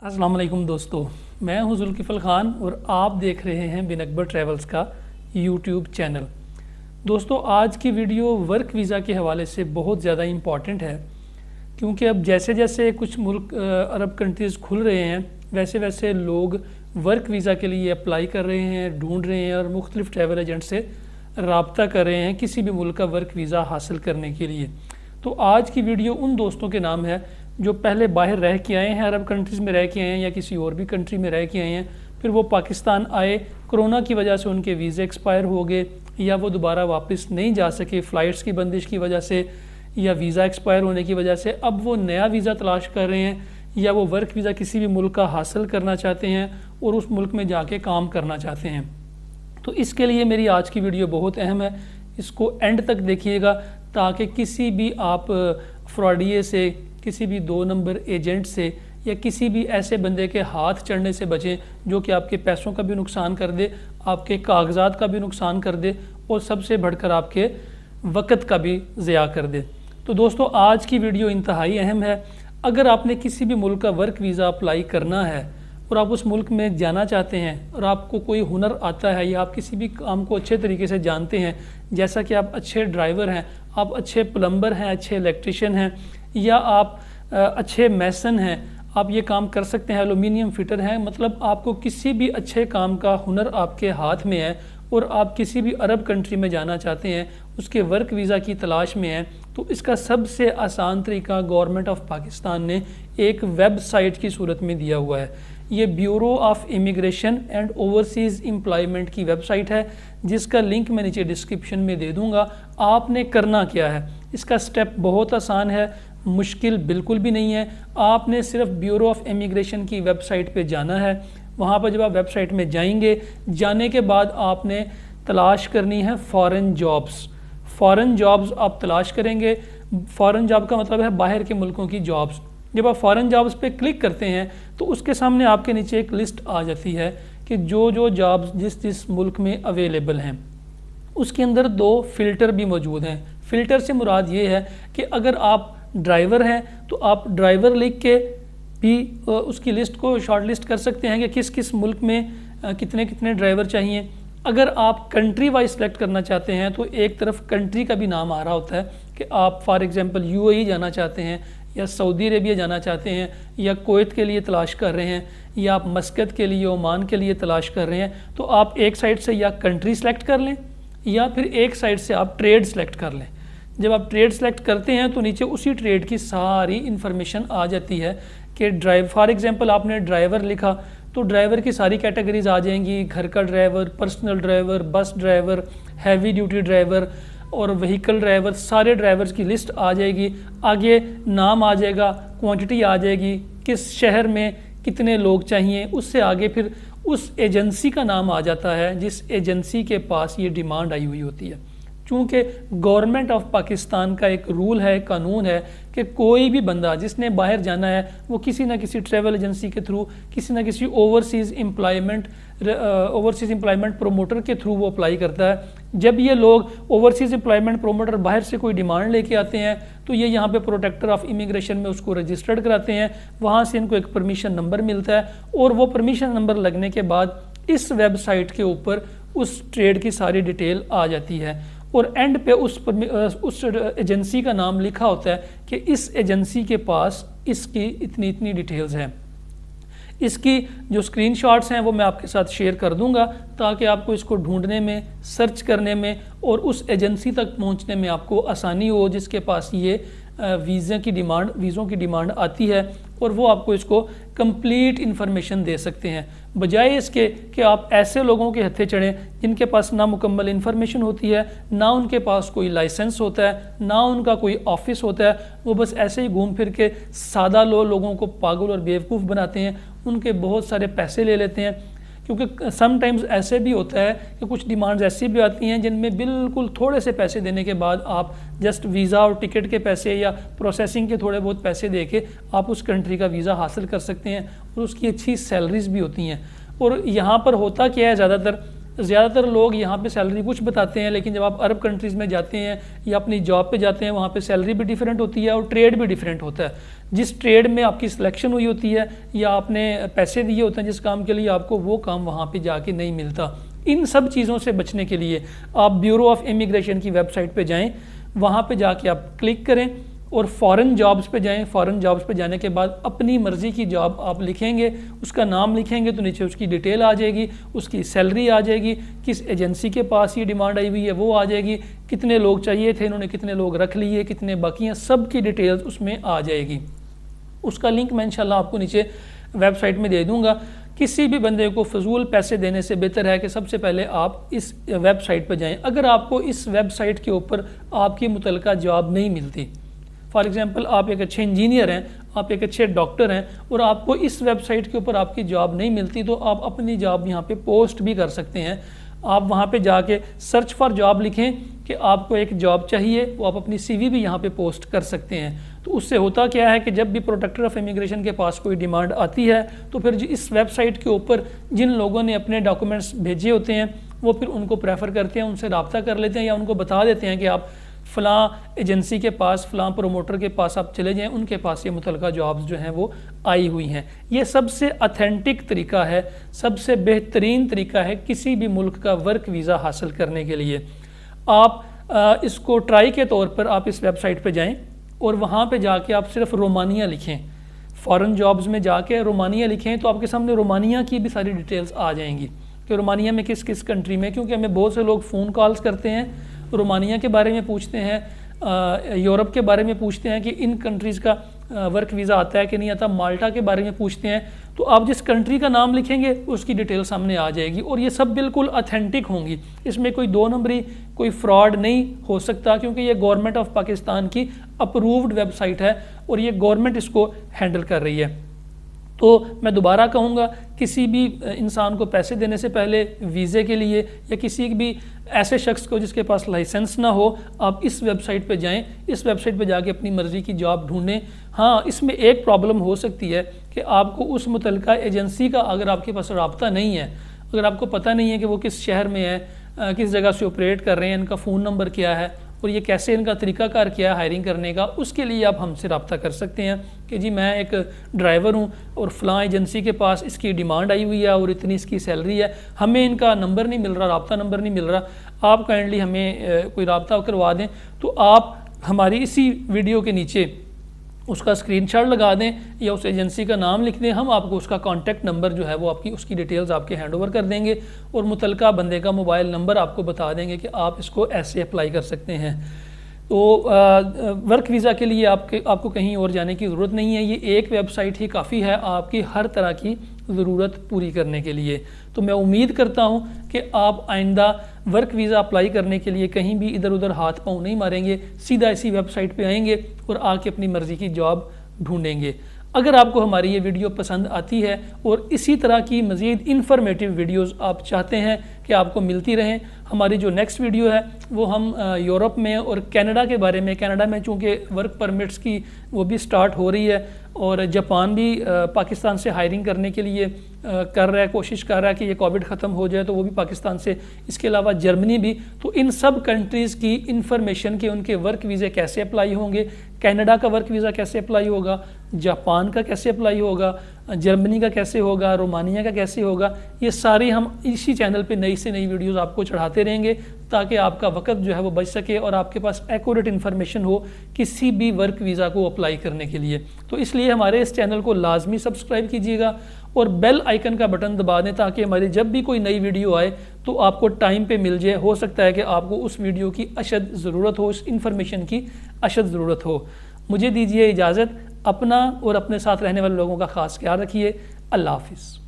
अस्सलाम वालेकुम दोस्तों, मैं हूं जुल्किफल ख़ान और आप देख रहे हैं बिन अकबर ट्रैवल्स का यूट्यूब चैनल। दोस्तों, आज की वीडियो वर्क वीज़ा के हवाले से बहुत ज़्यादा इम्पॉर्टेंट है, क्योंकि अब जैसे जैसे कुछ मुल्क अरब कंट्रीज़ खुल रहे हैं वैसे वैसे लोग वर्क वीज़ा के लिए अप्लाई कर रहे हैं, ढूंढ रहे हैं और मुख्तलिफ़ ट्रैवल एजेंट से रब्ता कर रहे हैं किसी भी मुल्क का वर्क वीज़ा हासिल करने के लिए। तो आज की वीडियो उन दोस्तों के नाम है जो पहले बाहर रह के आए हैं, अरब कंट्रीज़ में रह के आए हैं या किसी और भी कंट्री में रह के आए हैं, फिर वो पाकिस्तान आए, कोरोना की वजह से उनके वीज़े एक्सपायर हो गए या वो दोबारा वापस नहीं जा सके फ़्लाइट्स की बंदिश की वजह से या वीज़ा एक्सपायर होने की वजह से। अब वो नया वीज़ा तलाश कर रहे हैं या वो वर्क वीज़ा किसी भी मुल्क का हासिल करना चाहते हैं और उस मुल्क में जाके काम करना चाहते हैं। तो इसके लिए मेरी आज की वीडियो बहुत अहम है, इसको एंड तक देखिएगा ताकि किसी भी आप फ्रॉडिये से, किसी भी 2 नंबर एजेंट से या किसी भी ऐसे बंदे के हाथ चढ़ने से बचें जो कि आपके पैसों का भी नुकसान कर दे, आपके कागजात का भी नुकसान कर दे और सबसे बढ़कर आपके वक़्त का भी ज़िया कर दे। तो दोस्तों, आज की वीडियो इंतहाई अहम है। अगर आपने किसी भी मुल्क का वर्क वीज़ा अप्लाई करना है और आप उस मुल्क में जाना चाहते हैं और आपको कोई हुनर आता है या आप किसी भी काम को अच्छे तरीके से जानते हैं, जैसा कि आप अच्छे ड्राइवर हैं, आप अच्छे प्लम्बर हैं, अच्छे इलेक्ट्रिशियन हैं या आप अच्छे मैसन हैं, आप ये काम कर सकते हैं, एलुमिनियम फिटर हैं, मतलब आपको किसी भी अच्छे काम का हुनर आपके हाथ में है और आप किसी भी अरब कंट्री में जाना चाहते हैं, उसके वर्क वीज़ा की तलाश में हैं, तो इसका सबसे आसान तरीका गवर्नमेंट ऑफ पाकिस्तान ने एक वेबसाइट की सूरत में दिया हुआ है। ये bureau of immigration and overseas employment की वेबसाइट है, जिसका लिंक मैं नीचे डिस्क्रिप्शन में दे दूंगा। आपने करना क्या है, इसका स्टेप बहुत आसान है, मुश्किल बिल्कुल भी नहीं है। आपने सिर्फ ब्यूरो ऑफ इमिग्रेशन की वेबसाइट पे जाना है। वहाँ पर जब आप वेबसाइट में जाएंगे, जाने के बाद आपने तलाश करनी है फ़ॉरेन जॉब्स। फ़ॉरेन जॉब्स आप तलाश करेंगे। फ़ॉरेन जॉब का मतलब है बाहर के मुल्कों की जॉब्स। जब आप फ़ॉरेन जॉब्स पे क्लिक करते हैं तो उसके सामने आपके नीचे एक लिस्ट आ जाती है कि जो जो जॉब्स जिस जिस मुल्क में अवेलेबल हैं। उसके अंदर 2 फ़िल्टर भी मौजूद हैं। फ़िल्टर से मुराद ये है कि अगर आप ड्राइवर हैं तो आप ड्राइवर लिख के भी उसकी लिस्ट को शॉर्ट लिस्ट कर सकते हैं कि किस किस मुल्क में कितने कितने ड्राइवर चाहिए। अगर आप कंट्री वाइज सेलेक्ट करना चाहते हैं तो एक तरफ कंट्री का भी नाम आ रहा होता है कि आप फॉर एग्जांपल यूएई जाना चाहते हैं या सऊदी अरेबिया जाना चाहते हैं या कुवैत के लिए तलाश कर रहे हैं या आप मस्कत के लिए, ओमान के लिए तलाश कर रहे हैं, तो आप एक साइड से या कंट्री सेलेक्ट कर लें या फिर एक साइड से आप ट्रेड सेलेक्ट कर लें। जब आप ट्रेड सेलेक्ट करते हैं तो नीचे उसी ट्रेड की सारी इन्फॉर्मेशन आ जाती है कि फॉर एग्जांपल आपने ड्राइवर लिखा तो ड्राइवर की सारी कैटेगरीज आ जाएंगी, घर का driver, personal driver, bus driver, heavy duty driver और व्हीकल ड्राइवर, सारे ड्राइवर्स की लिस्ट आ जाएगी। आगे नाम आ जाएगा, क्वांटिटी आ जाएगी, किस शहर में कितने लोग चाहिए। उससे आगे फिर उस एजेंसी का नाम आ जाता है जिस एजेंसी के पास ये डिमांड आई हुई होती है। चूँकि गवर्नमेंट ऑफ पाकिस्तान का एक रूल है, कानून है कि कोई भी बंदा जिसने बाहर जाना है वो किसी ना किसी ट्रैवल एजेंसी के थ्रू, किसी ना किसी ओवरसीज़ एम्प्लॉयमेंट प्रोमोटर के थ्रू वो अप्लाई करता है। जब ये लोग ओवरसीज़ एम्प्लॉयमेंट प्रोमोटर बाहर से कोई डिमांड लेके आते हैं तो ये यहाँ पे प्रोटेक्टर ऑफ इमिग्रेशन में उसको रजिस्टर्ड कराते हैं। वहाँ से इनको एक परमिशन नंबर मिलता है और वो परमिशन नंबर लगने के बाद इस वेबसाइट के ऊपर उस ट्रेड की सारी डिटेल आ जाती है और एंड पे उस एजेंसी का नाम लिखा होता है कि इस एजेंसी के पास इसकी इतनी इतनी डिटेल्स हैं। इसकी जो स्क्रीनशॉट्स हैं वो मैं आपके साथ शेयर कर दूंगा ताकि आपको इसको ढूंढने में, सर्च करने में और उस एजेंसी तक पहुंचने में आपको आसानी हो जिसके पास ये वीज़ों की डिमांड आती है और वो आपको इसको कंप्लीट इन्फॉर्मेशन दे सकते हैं, बजाय इसके कि आप ऐसे लोगों के हत्थे चढ़ें जिनके पास ना मुकम्मल इन्फॉर्मेशन होती है, ना उनके पास कोई लाइसेंस होता है, ना उनका कोई ऑफिस होता है। वो बस ऐसे ही घूम फिर के सादा लोगों को पागल और बेवकूफ़ बनाते हैं, उनके बहुत सारे पैसे ले लेते हैं। क्योंकि समटाइम्स ऐसे भी होता है कि कुछ डिमांड्स ऐसी भी आती हैं जिनमें बिल्कुल थोड़े से पैसे देने के बाद आप जस्ट वीज़ा और टिकट के पैसे या प्रोसेसिंग के थोड़े बहुत पैसे दे के आप उस कंट्री का वीज़ा हासिल कर सकते हैं और उसकी अच्छी सैलरीज भी होती हैं। और यहाँ पर होता क्या है, ज़्यादातर ज़्यादातर लोग यहाँ पे सैलरी कुछ बताते हैं, लेकिन जब आप अरब कंट्रीज़ में जाते हैं या अपनी जॉब पे जाते हैं वहाँ पे सैलरी भी डिफरेंट होती है और ट्रेड भी डिफरेंट होता है। जिस ट्रेड में आपकी सिलेक्शन हुई होती है या आपने पैसे दिए होते हैं जिस काम के लिए, आपको वो काम वहाँ पे जाके नहीं मिलता। इन सब चीज़ों से बचने के लिए आप ब्यूरो ऑफ इमिग्रेशन की वेबसाइट पे जाएं, वहाँ पे जाके आप क्लिक करें और फॉरेन जॉब्स पे जाएं। फॉरेन जॉब्स पे जाने के बाद अपनी मर्ज़ी की जॉब आप लिखेंगे, उसका नाम लिखेंगे तो नीचे उसकी डिटेल आ जाएगी, उसकी सैलरी आ जाएगी, किस एजेंसी के पास ये डिमांड आई हुई है वो आ जाएगी, कितने लोग चाहिए थे, इन्होंने कितने लोग रख लिए, कितने बाकी हैं, सब की डिटेल्स उसमें आ जाएगी। उसका लिंक मैं इंशाल्लाह आपको नीचे वेबसाइट में दे दूँगा। किसी भी बंदे को फजूल पैसे देने से बेहतर है कि सबसे पहले आप इस वेबसाइट पर जाएं। अगर आपको इस वेबसाइट के ऊपर आपकी मुतलका जॉब नहीं मिलती, फॉर एग्जांपल आप एक अच्छे इंजीनियर हैं, आप एक अच्छे डॉक्टर हैं और आपको इस वेबसाइट के ऊपर आपकी जॉब नहीं मिलती, तो आप अपनी जॉब यहाँ पे पोस्ट भी कर सकते हैं। आप वहाँ पे जाके सर्च फॉर जॉब लिखें कि आपको एक जॉब चाहिए, वो आप अपनी CV भी यहाँ पे पोस्ट कर सकते हैं। तो उससे होता क्या है कि जब भी प्रोटेक्टर ऑफ इमिग्रेशन के पास कोई डिमांड आती है तो फिर इस वेबसाइट के ऊपर जिन लोगों ने अपने डॉक्यूमेंट्स भेजे होते हैं वो फिर उनको प्रेफर करते हैं, उनसे रब्ता कर लेते हैं या उनको बता देते हैं कि आप फ़लाँ एजेंसी के पास, फ़लाँ प्रमोटर के पास आप चले जाएं, उनके पास ये मुतलका जॉब्स जो हैं वो आई हुई हैं। ये सबसे ऑथेंटिक तरीका है, सबसे बेहतरीन तरीका है किसी भी मुल्क का वर्क वीज़ा हासिल करने के लिए। आप इसको ट्राई के तौर पर आप इस वेबसाइट पर जाएँ और वहाँ पे जाके आप सिर्फ रोमानिया लिखें, फ़ॉरेन जॉब्स में जाके रोमानिया लिखें तो आपके सामने रोमानिया की भी सारी डिटेल्स आ जाएंगी कि रोमानिया में किस किस कंट्री में, क्योंकि हमें बहुत से लोग फ़ोन कॉल्स करते हैं, रोमानिया के बारे में पूछते हैं, यूरोप के बारे में पूछते हैं कि इन कंट्रीज़ का वर्क वीज़ा आता है कि नहीं आता, माल्टा के बारे में पूछते हैं। तो आप जिस कंट्री का नाम लिखेंगे उसकी डिटेल सामने आ जाएगी और ये सब बिल्कुल ऑथेंटिक होंगी। इसमें कोई दो नंबरी, कोई फ्रॉड नहीं हो सकता, क्योंकि ये गवर्नमेंट ऑफ पाकिस्तान की अप्रूव्ड वेबसाइट है और ये गवर्नमेंट इसको हैंडल कर रही है। तो मैं दोबारा कहूँगा, किसी भी इंसान को पैसे देने से पहले वीज़े के लिए या किसी भी ऐसे शख्स को जिसके पास लाइसेंस ना हो, आप इस वेबसाइट पे जाएं, इस वेबसाइट पे जाके अपनी मर्ज़ी की जॉब ढूंढें। हाँ, इसमें एक प्रॉब्लम हो सकती है कि आपको उस मुतलका एजेंसी का अगर आपके पास राब्ता नहीं है, अगर आपको पता नहीं है कि वो किस शहर में है, किस जगह से ऑपरेट कर रहे हैं, इनका फ़ोन नंबर क्या है और ये कैसे इनका तरीकाकार क्या है हायरिंग करने का, उसके लिए आप हमसे रब्ता कर सकते हैं कि जी मैं एक ड्राइवर हूँ और फ़लाँ एजेंसी के पास इसकी डिमांड आई हुई है और इतनी इसकी सैलरी है, हमें इनका नंबर नहीं मिल रहा, रब्ता नंबर नहीं मिल रहा, आप काइंडली हमें कोई रब्ता करवा दें। तो आप हमारी इसी वीडियो के नीचे उसका स्क्रीनशॉट लगा दें या उस एजेंसी का नाम लिख दें, हम आपको उसका कॉन्टैक्ट नंबर जो है वो आपकी उसकी डिटेल्स आपके हैंड ओवर कर देंगे और मुतलका बंदे का मोबाइल नंबर आपको बता देंगे कि आप इसको ऐसे अप्लाई कर सकते हैं। तो वर्क वीज़ा के लिए आपको कहीं और जाने की ज़रूरत नहीं है, ये एक वेबसाइट ही काफ़ी है आपकी हर तरह की ज़रूरत पूरी करने के लिए। तो मैं उम्मीद करता हूँ कि आप आइंदा वर्क वीज़ा अप्लाई करने के लिए कहीं भी इधर उधर हाथ पाँव नहीं मारेंगे, सीधा इसी वेबसाइट पे आएंगे और आके अपनी मर्ज़ी की जॉब ढूंढेंगे। अगर आपको हमारी ये वीडियो पसंद आती है और इसी तरह की मज़ीद इन्फॉर्मेटिव वीडियोस आप चाहते हैं कि आपको मिलती रहें, हमारी जो नेक्स्ट वीडियो है वो हम यूरोप में और कनाडा के बारे में, कनाडा में चूँकि वर्क परमिट्स की वो भी स्टार्ट हो रही है और जापान भी पाकिस्तान से हायरिंग करने के लिए कर रहा है, कोशिश कर रहा है कि ये कोविड ख़त्म हो जाए तो वो भी पाकिस्तान से, इसके अलावा जर्मनी भी। तो इन सब कंट्रीज़ की इंफॉर्मेशन के उनके वर्क वीज़े कैसे अप्लाई होंगे, कनाडा का वर्क वीज़ा कैसे अप्लाई होगा, जापान का कैसे अप्लाई होगा, जर्मनी का कैसे होगा, रोमानिया का कैसे होगा, ये सारी हम इसी चैनल पे नई से नई वीडियोस आपको चढ़ाते रहेंगे ताकि आपका वक्त जो है वो बच सके और आपके पास एक्यूरेट इन्फॉर्मेशन हो किसी भी वर्क वीज़ा को अप्लाई करने के लिए। तो इसलिए हमारे इस चैनल को लाजमी सब्सक्राइब कीजिएगा और बेल आइकन का बटन दबा दें ताकि हमारी जब भी कोई नई वीडियो आए तो आपको टाइम पे मिल जाए। हो सकता है कि आपको उस वीडियो की अशद ज़रूरत हो, उस इन्फॉर्मेशन की अशद ज़रूरत हो। मुझे दीजिए इजाज़त, अपना और अपने साथ रहने वाले लोगों का ख़ास ख्याल रखिए। अल्लाह हाफ़िज़।